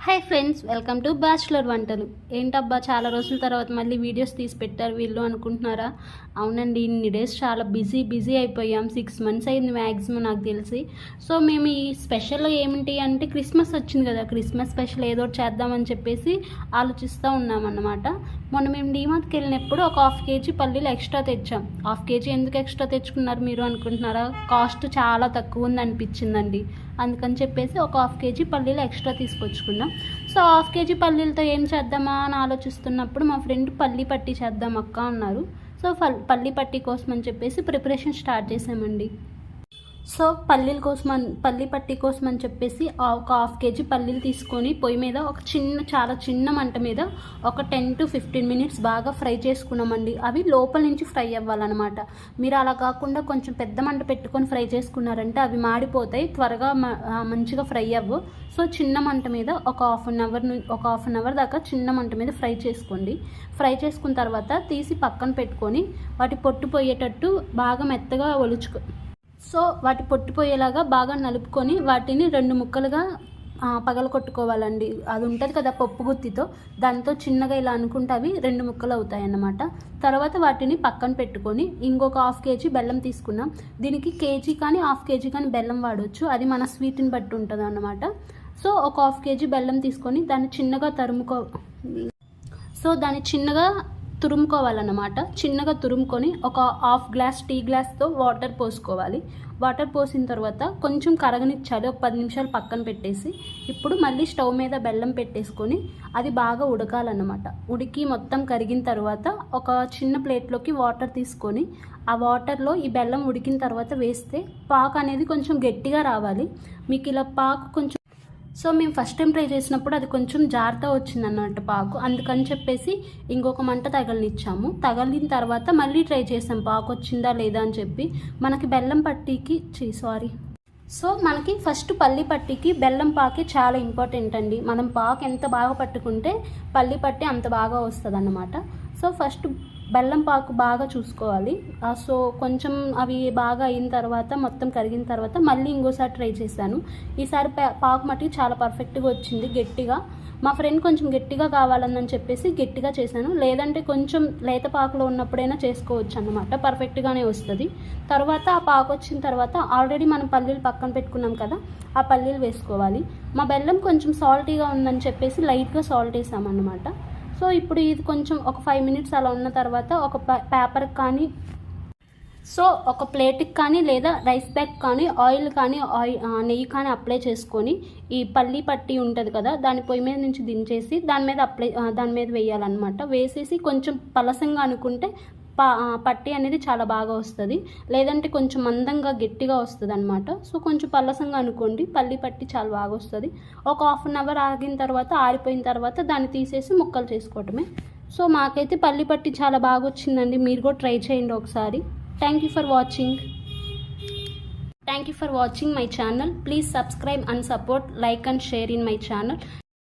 Hi friends, welcome to bachelor వంటలు. ఏంటబ్బా చాలా రోజుల తర్వాత మళ్ళీ వీడియోస్ తీసి పెట్టారు వీళ్ళు అనుకుంటున్నారా? అవునండి, ఇన్ని డేస్ చాలా బిజీ అయిపోయాం. 6 months అయింది మ్యాక్సిమం నాకు తెలిసి. సో మేము ఈ స్పెషల్ ఏమిటి అంటే క్రిస్మస్ వచ్చింది కదా, క్రిస్మస్ స్పెషల్ ఏదో ఒకటి చేద్దామని చెప్పేసి ఆలోచిస్తూ ఉన్నామన్నమాట. మొన్న మేము డీమార్ట్కి వెళ్ళినప్పుడు ఒక 1/2 kg పల్లీలు ఎక్స్ట్రా తెచ్చాం. 1/2 kg ఎందుకు ఎక్స్ట్రా తెచ్చుకున్నారు మీరు అనుకుంటున్నారా? కాస్ట్ చాలా తక్కువ ఉంది అనిపించిందండి. అందుకని చెప్పేసి ఒక 1/2 kg పల్లీలు ఎక్స్ట్రా తీసుకొచ్చుకున్నాం. సో 1/2 kg పల్లీలతో ఏం చేద్దామా అని ఆలోచిస్తున్నప్పుడు మా ఫ్రెండ్ పల్లీ పట్టి చేద్దాం అక్క అన్నారు. సో పల్లీ పట్టి కోసం అని చెప్పేసి ప్రిపరేషన్ స్టార్ట్ చేసామండి. సో పల్లీ పట్టి కోసం అని చెప్పేసి ఒక 1/2 kg పల్లీలు తీసుకొని పొయ్యి మీద చాలా చిన్న మంట మీద ఒక 10 to 15 minutes బాగా ఫ్రై చేసుకున్నామండి. అవి లోపల నుంచి ఫ్రై అవ్వాలన్నమాట. మీరు అలా కాకుండా కొంచెం పెద్ద మంట పెట్టుకొని ఫ్రై చేసుకున్నారంటే అవి మాడిపోతాయి, త్వరగా మంచిగా ఫ్రై అవ్వు. సో చిన్న మంట మీద ఒక హాఫ్ అన్ అవర్ దాకా చిన్న మంట మీద ఫ్రై చేసుకోండి. ఫ్రై చేసుకున్న తర్వాత తీసి పక్కన పెట్టుకొని వాటి పొట్టు పోయేటట్టు బాగా మెత్తగా సో వాటి పొట్టిపోయేలాగా బాగా నలుపుకొని వాటిని 2 ముక్కలుగా పగల కొట్టుకోవాలండి. అది ఉంటుంది కదా పప్పు గుత్తితో, దాంతో చిన్నగా ఇలా అనుకుంటే అవి 2 ముక్కలు అవుతాయి అన్నమాట. తర్వాత వాటిని పక్కన పెట్టుకొని ఇంకొక 1/2 kg బెల్లం తీసుకున్నాం. దీనికి కేజీ కానీ 1/2 kg కానీ బెల్లం వాడవచ్చు, అది మన స్వీట్ని బట్టి ఉంటుంది అన్నమాట. సో ఒక 1/2 kg బెల్లం తీసుకొని దాన్ని చిన్నగా తురుముకోవాలన్నమాట. చిన్నగా తురుముకొని ఒక 1/2 glass టీ గ్లాస్తో వాటర్ పోసుకోవాలి. వాటర్ పోసిన తర్వాత కొంచెం కరగనిచ్చాలి, ఒక 10 నిమిషాలు పక్కన పెట్టేసి ఇప్పుడు మళ్ళీ స్టవ్ మీద బెల్లం పెట్టేసుకొని అది బాగా ఉడకాలన్నమాట. ఉడికి మొత్తం కరిగిన తర్వాత ఒక చిన్న ప్లేట్లోకి వాటర్ తీసుకొని ఆ వాటర్లో ఈ బెల్లం ఉడికిన తర్వాత వేస్తే పాకు అనేది కొంచెం గట్టిగా రావాలి. మీకు ఇలా పాకు కొంచెం సో మేము ఫస్ట్ టైం ట్రై చేసినప్పుడు అది కొంచెం జారుతూ వచ్చింది అన్నట్టు పాకు, అందుకని చెప్పేసి ఇంకొక మంట తగిలిన తర్వాత మళ్ళీ ట్రై చేసాం పాకు వచ్చిందా లేదా అని చెప్పి. మనకి బెల్లం పట్టీకి సో మనకి ఫస్ట్ పల్లి పట్టీకి బెల్లం పాకి చాలా ఇంపార్టెంట్ అండి. మనం పాకు ఎంత బాగా పట్టుకుంటే పల్లి పట్టి అంత బాగా వస్తుంది అన్నమాట. సో ఫస్ట్ బెల్లం పాకు బాగా చూసుకోవాలి. సో కొంచెం అవి బాగా అయిన తర్వాత మొత్తం కరిగిన తర్వాత మళ్ళీ ఇంకోసారి ట్రై చేశాను. ఈసారి పాకు మట్టి చాలా పర్ఫెక్ట్గా వచ్చింది, గట్టిగా. మా ఫ్రెండ్ కొంచెం గట్టిగా కావాలని చెప్పేసి గట్టిగా చేశాను, లేదంటే కొంచెం లేత పాకులో ఉన్నప్పుడైనా చేసుకోవచ్చు అన్నమాట, పర్ఫెక్ట్గానే వస్తుంది. తర్వాత ఆ పాకు వచ్చిన తర్వాత ఆల్రెడీ మనం పల్లీలు పక్కన పెట్టుకున్నాం కదా, ఆ పల్లీలు వేసుకోవాలి. మా బెల్లం కొంచెం సాల్టీగా ఉందని చెప్పేసి లైట్గా సాల్ట్ వేసామన్నమాట. సో ఇప్పుడు ఇది కొంచెం ఒక 5 minutes అలా ఉన్న తర్వాత ఒక పేపర్కి కానీ ఒక ప్లేట్కి కానీ లేదా రైస్ బ్యాగ్ కానీ ఆయిల్ కానీ నెయ్యి కానీ అప్లై చేసుకొని ఈ పల్లి పట్టి ఉంటుంది కదా దాని పొయ్యి మీద నుంచి దించేసి దాని మీద వేయాలన్నమాట. వేసేసి కొంచెం పలసంగా అనుకుంటే పట్టి అనేది చాలా బాగా వస్తుంది, లేదంటే కొంచెం మందంగా గట్టిగా వస్తుంది అనమాట. సో కొంచెం పలసంగా అనుకోండి, పల్లి పట్టి చాలా బాగా వస్తుంది. ఒక 1/2 hour ఆగిన తర్వాత ఆరిపోయిన తర్వాత దాన్ని తీసేసి ముక్కలు చేసుకోవటమే. సో మాకైతే పల్లి పట్టి చాలా బాగా వచ్చిందండి, మీరు కూడా ట్రై చేయండి ఒకసారి. Thank you for watching my channel. Please subscribe and support, like and share in my channel.